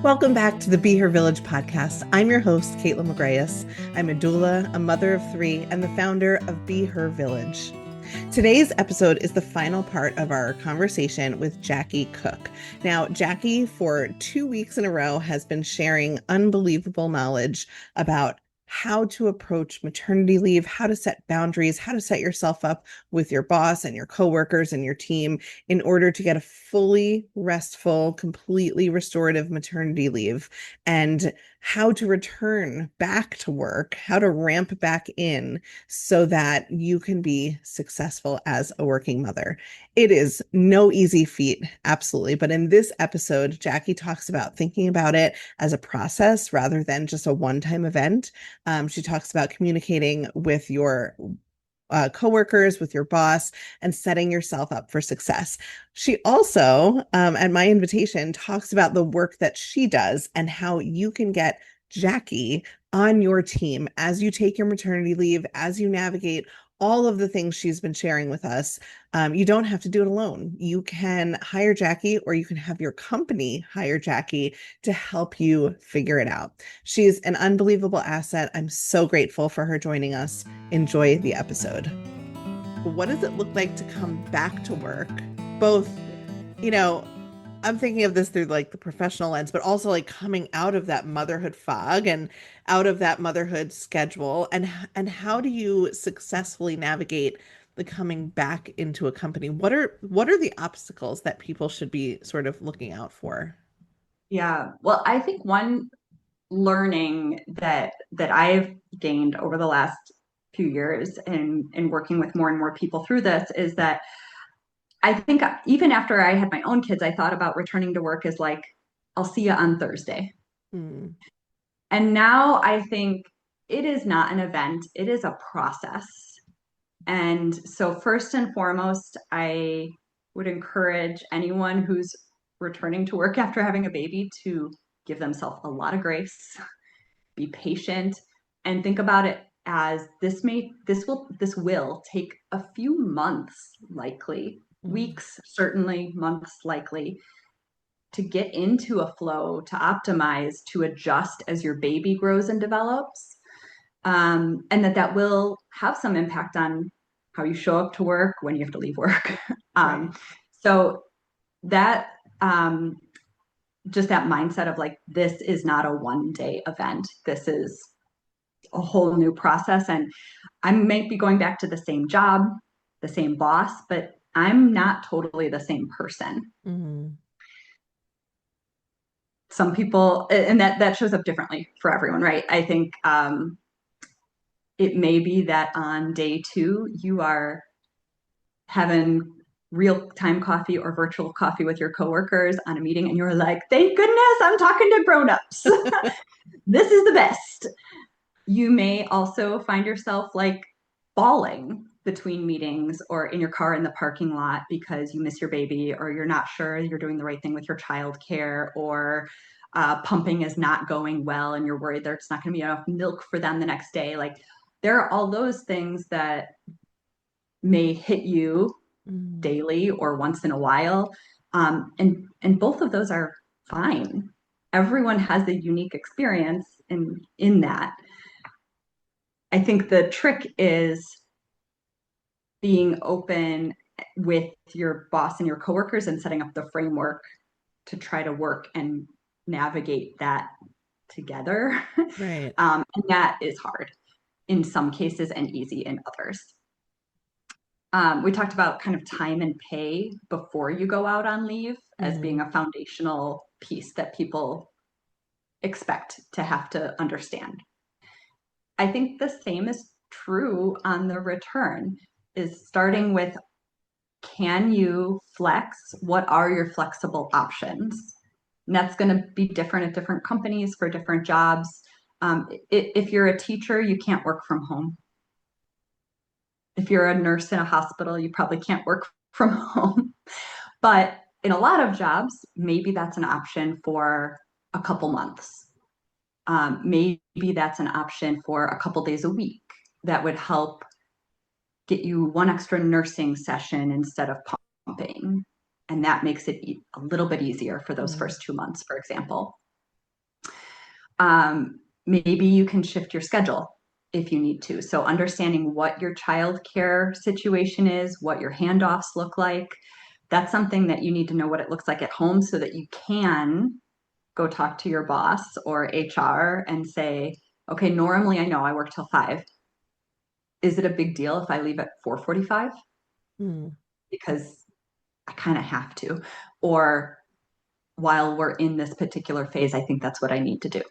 Welcome back to the BeHerVillage Podcast. I'm your host, Kaitlin McGrayus. I'm a doula, a mother of three, and the founder of BeHerVillage. Today's episode is the final part of our conversation with Jackie Cook. Now, Jackie, for 2 weeks in a row, has been sharing unbelievable knowledge about how to approach maternity leave, how to set boundaries, how to set yourself up with your boss and your coworkers and your team in order to get a fully restful, completely restorative maternity leave, and how to return back to work, how to ramp back in so that you can be successful as a working mother. It is no easy feat, absolutely. But in this episode, Jackie talks about thinking about it as a process rather than just a one-time event. She talks about communicating with your coworkers, with your boss, and setting yourself up for success. She also, at my invitation, talks about the work that she does and how you can get Jackie on your team as you take your maternity leave, as you navigate all of the things she's been sharing with us. You don't have to do it alone. You can hire Jackie, or you can have your company hire Jackie to help you figure it out. She's an unbelievable asset. I'm so grateful for her joining us. Enjoy the episode. What does it look like to come back to work? Both, you know, I'm thinking of this through like the professional lens, but also like coming out of that motherhood fog and out of that motherhood schedule, and how do you successfully navigate the coming back into a company? What are the obstacles that people should be sort of looking out for? Yeah. Well, I think one learning that I've gained over the last few years in working with more and more people through this is that I think even after I had my own kids, I thought about returning to work as like, I'll see you on Thursday. Hmm. And now I think it is not an event, it is a process. And so, first and foremost, I would encourage anyone who's returning to work after having a baby to give themselves a lot of grace, be patient, and think about it as this will take a few months, likely Hmm. weeks, certainly months, likely to get into a flow, to optimize, to adjust as your baby grows and develops. And that will have some impact on how you show up to work, when you have to leave work. Right. um, so that just that mindset of like, this is not a 1 day event. This is a whole new process. And I might be going back to the same job, the same boss, but I'm not totally the same person. Hmm. Some people, and that shows up differently for everyone, right? I think it may be that on day two, you are having real time coffee or virtual coffee with your coworkers on a meeting, and you're like, thank goodness I'm talking to grown-ups. This is the best. You may also find yourself like bawling between meetings or in your car in the parking lot because you miss your baby, or you're not sure you're doing the right thing with your childcare, or pumping is not going well and you're worried there's not going to be enough milk for them the next day. Like, there are all those things that may hit you Hmm. daily or once in a while. And both of those are fine. Everyone has a unique experience in that. I think the trick is being open with your boss and your coworkers and setting up the framework to try to work and navigate that together. Right. And that is hard in some cases and easy in others. We talked about kind of time and pay before you go out on leave as being Hmm. a foundational piece that people expect to have to understand. I think the same is true on the return, is starting with, can you flex? What are your flexible options? And that's going to be different at different companies for different jobs. If you're a teacher, you can't work from home. If you're a nurse in a hospital, you probably can't work from home. But in a lot of jobs, maybe that's an option for a couple months. Maybe that's an option for a couple days a week that would help get you one extra nursing session instead of pumping. And that makes it a little bit easier for those Hmm. first 2 months, for example. Maybe you can shift your schedule if you need to. So understanding what your childcare situation is, what your handoffs look like, that's something that you need to know what it looks like at home so that you can go talk to your boss or HR and say, okay, normally I know I work till 5. Is it a big deal if I leave at 4:45? Mm. Because I kind of have to. Or while we're in this particular phase, I think that's what I need to do.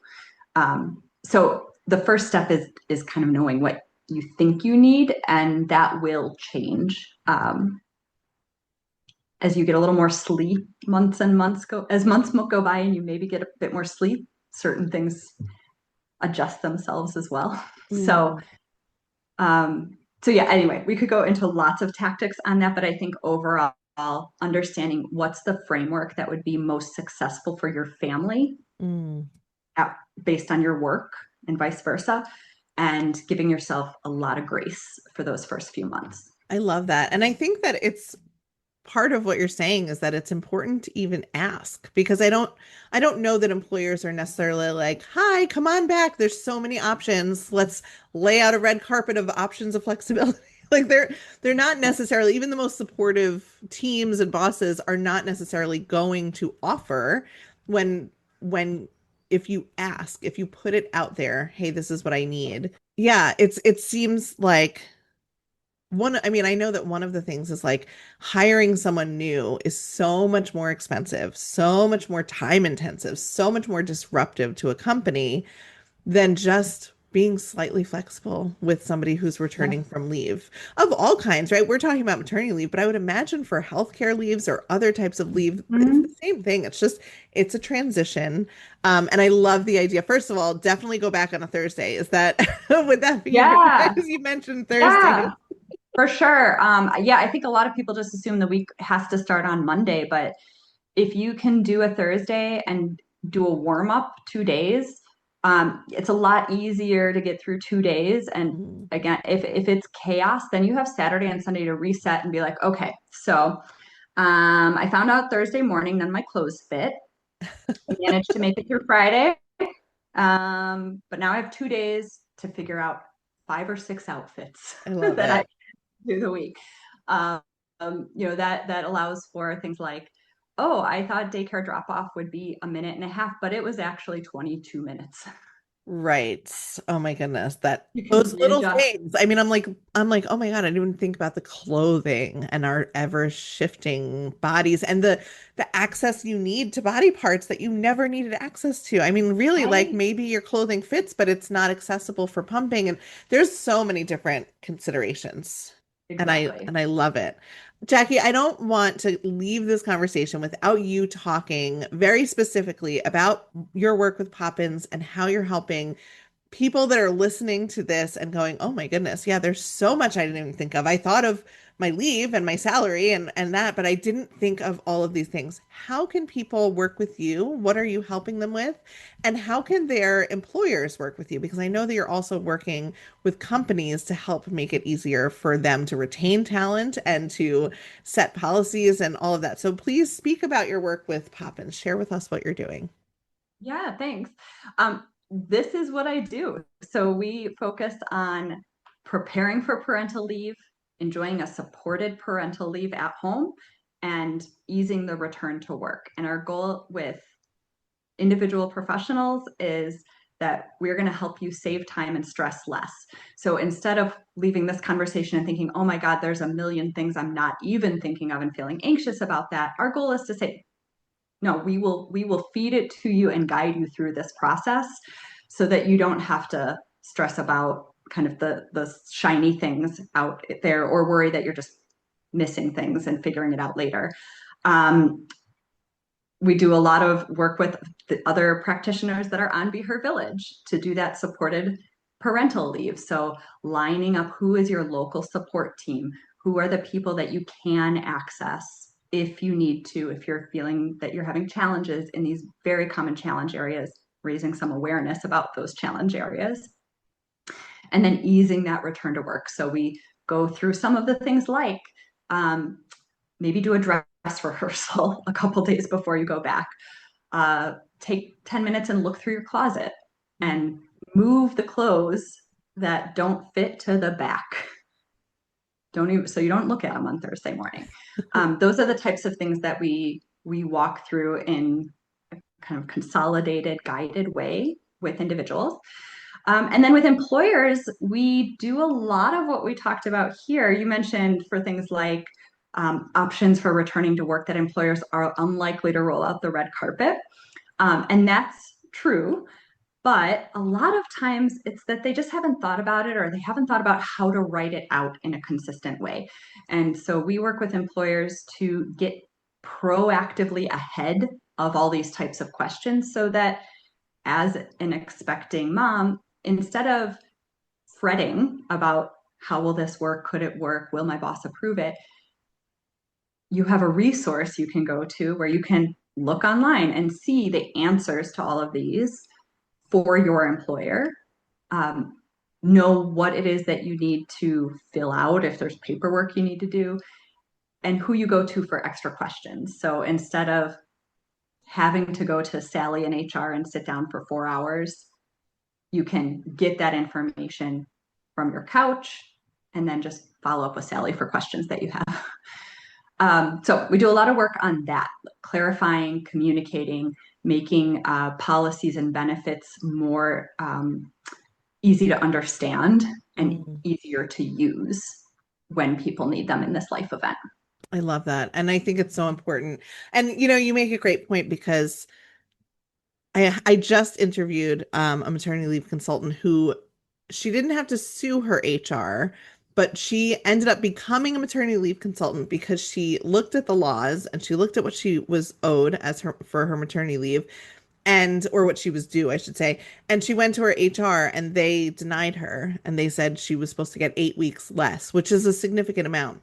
So the first step is kind of knowing what you think you need, and that will change as you get a little more sleep. As months go by, and you maybe get a bit more sleep. Certain things adjust themselves as well. So, Mm. so yeah. Anyway, we could go into lots of tactics on that, but I think overall, understanding what's the framework that would be most successful for your family Mm. based on your work and vice versa, and giving yourself a lot of grace for those first few months. I love that. And I think that it's part of what you're saying is that it's important to even ask because I don't know that employers are necessarily like, "Hi, come on back. There's so many options. Let's lay out a red carpet of options of flexibility." Like they're not necessarily, even the most supportive teams and bosses are not necessarily going to offer when when if you ask, if you put it out there, "Hey, this is what I need." Yeah, it seems like I mean, I know that one of the things is like hiring someone new is so much more expensive, so much more time intensive, so much more disruptive to a company than just being slightly flexible with somebody who's returning Yes. from leave of all kinds, right? We're talking about maternity leave, but I would imagine for healthcare leaves or other types of leave, it's the Mm-hmm. same thing. It's just, it's a transition. And I love the idea. First of all, definitely go back on a Thursday. Is that, would that be your Yeah, advice? You mentioned yeah, Thursday. for sure. Yeah, I think a lot of people just assume the week has to start on Monday, but if you can do a Thursday and do a warm up 2 days, it's a lot easier to get through 2 days. And Mhm. again, if it's chaos, then you have Saturday and Sunday to reset and be like, okay, so I found out Thursday morning, none of my clothes fit. I managed to make it through Friday. But now I have 2 days to figure out 5 or 6 outfits I love that I it. do the week. Um, that allows for things like, oh, I thought daycare drop off would be a minute and a half, but it was actually 22 minutes. Right. Oh my goodness. That You can those little readjust. things. I mean, I'm like, oh my God, I didn't even think about the clothing and our ever shifting bodies and the access you need to body parts that you never needed access to. I mean, really, like Right. maybe your clothing fits, but it's not accessible for pumping. And there's so many different considerations. Exactly. And I love it. Jackie, I don't want to leave this conversation without you talking very specifically about your work with Popins and how you're helping people that are listening to this and going, "Oh my goodness, yeah, there's so much I didn't even think of. I thought of my leave and my salary and that, but I didn't think of all of these things." How can people work with you? What are you helping them with? And how can their employers work with you? Because I know that you're also working with companies to help make it easier for them to retain talent and to set policies and all of that. So please speak about your work with Pop and share with us what you're doing. Yeah, thanks. This is what I do. So we focus on preparing for parental leave, enjoying a supported parental leave at home, and easing the return to work. And our goal with individual professionals is that we're going to help you save time and stress less. So instead of leaving this conversation and thinking, oh my God, there's a million things I'm not even thinking of and feeling anxious about that, our goal is to say, no, we will feed it to you and guide you through this process so that you don't have to stress about kind of the shiny things out there or worry that you're just missing things and figuring it out later. Um, we do a lot of work with the other practitioners that are on BeHerVillage to do that supported parental leave. So lining up who is your local support team, who are the people that you can access if you need to, if you're feeling that you're having challenges in these very common challenge areas, raising some awareness about those challenge areas, and then easing that return to work. So we go through some of the things like um, maybe do a dress rehearsal a couple days before you go back. Take 10 minutes and look through your closet. and move the clothes that don't fit to the back. So you don't look at them on Thursday morning. Those are the types of things that we walk through in a kind of consolidated, guided way with individuals. And then with employers, we do a lot of what we talked about here. You mentioned for things like options for returning to work that employers are unlikely to roll out the red carpet. And that's true. But a lot of times it's that they just haven't thought about it, or they haven't thought about how to write it out in a consistent way. And so we work with employers to get proactively ahead of all these types of questions so that as an expecting mom, instead of fretting about how will this work, could it work, will my boss approve it, you have a resource you can go to where you can look online and see the answers to all of these for your employer. Know what it is that you need to fill out if there's paperwork you need to do, and who you go to for extra questions. So instead of having to go to Sally in HR and sit down for 4 hours, you can get that information from your couch and then just follow up with Sally for questions that you have. So we do a lot of work on that, clarifying, communicating, making policies and benefits more easy to understand and easier to use when people need them in this life event. I love that. And I think it's so important. And, you make a great point, because I just interviewed a maternity leave consultant who, she didn't have to sue her HR, but she ended up becoming a maternity leave consultant because she looked at the laws and she looked at what she was owed for her maternity leave, or what she was due, I should say. And she went to her HR and they denied her, and they said she was supposed to get 8 weeks less, which is a significant amount.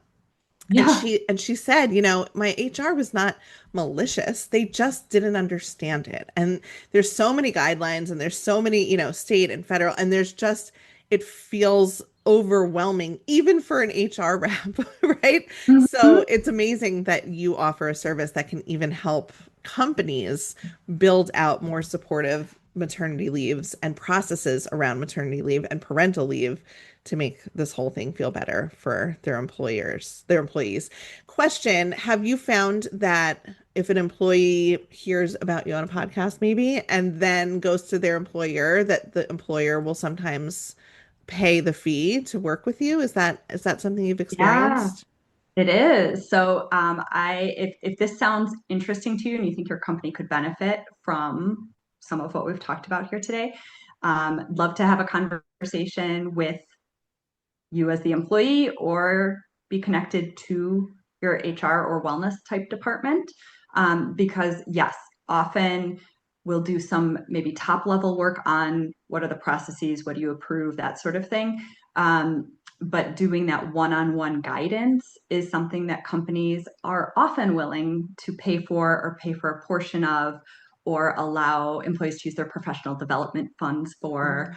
Yeah. And she said, my HR was not malicious. They just didn't understand it. And there's so many guidelines, and there's so many, state and federal, and it feels overwhelming, even for an HR rep, right? Mm-hmm. So it's amazing that you offer a service that can even help companies build out more supportive maternity leaves and processes around maternity leave and parental leave to make this whole thing feel better for their employees. Question: have you found that if an employee hears about you on a podcast maybe and then goes to their employer, that the employer will sometimes pay the fee to work with you? Is that something you've experienced? Yeah, it is. So if this sounds interesting to you and you think your company could benefit from some of what we've talked about here today, love to have a conversation with you as the employee, or be connected to your HR or wellness type department. Because yes, often we'll do some maybe top level work on what are the processes, what do you approve, that sort of thing. But doing that one-on-one guidance is something that companies are often willing to pay for, or pay for a portion of, or allow employees to use their professional development funds for.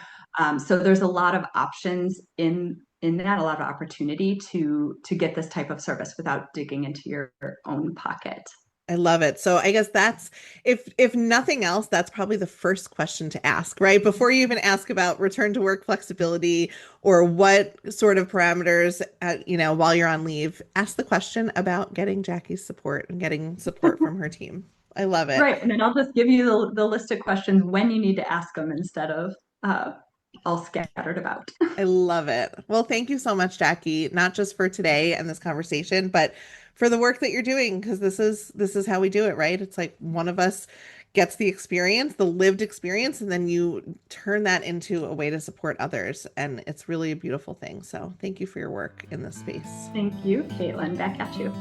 So there's a lot of options in that, a lot of opportunity to get this type of service without digging into your own pocket. I love it. So I guess that's, if nothing else, that's probably the first question to ask, right? Before you even ask about return to work flexibility or what sort of parameters, while you're on leave, ask the question about getting Jackie's support and getting support from her team. I love it. Right. And then I'll just give you the list of questions when you need to ask them instead of all scattered about. I love it. Well, thank you so much, Jackie, not just for today and this conversation, but for the work that you're doing, because this is how we do it, right? It's like one of us gets the experience, the lived experience, and then you turn that into a way to support others. And it's really a beautiful thing. So thank you for your work in this space. Thank you, Kaitlin. Back at you.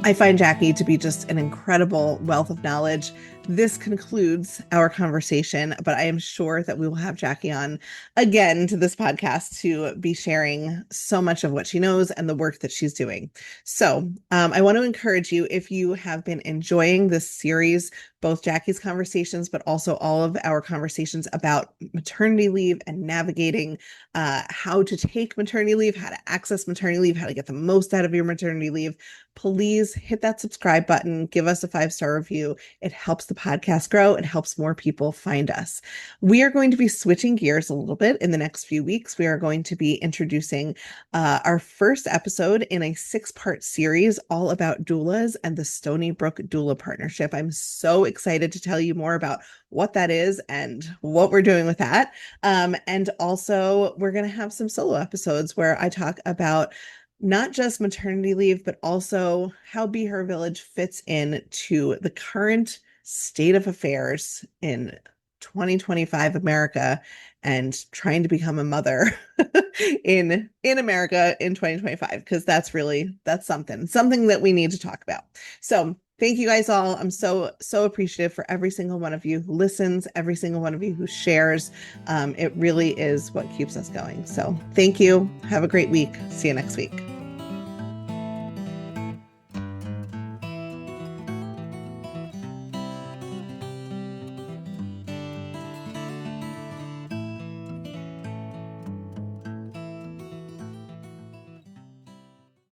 I find Jackie to be just an incredible wealth of knowledge, this concludes our conversation, but I am sure that we will have Jackie on again to this podcast to be sharing so much of what she knows and the work that she's doing. So I want to encourage you, if you have been enjoying this series, both Jackie's conversations, but also all of our conversations about maternity leave and navigating how to take maternity leave, how to access maternity leave, how to get the most out of your maternity leave, please hit that subscribe button, give us a 5-star review. It helps the podcast grow. It helps more people find us. We are going to be switching gears a little bit in the next few weeks. We are going to be introducing our first episode in a 6-part series all about doulas and the Stony Brook Doula Partnership. I'm so excited to tell you more about what that is and what we're doing with that. And also, we're going to have some solo episodes where I talk about not just maternity leave, but also how BeHerVillage fits in to the current state of affairs in 2025 America and trying to become a mother in America in 2025, because that's something that we need to talk about. So thank you guys all. I'm so appreciative for every single one of you who listens, every single one of you who shares. It really is what keeps us going. So thank you. Have a great week. See you next week.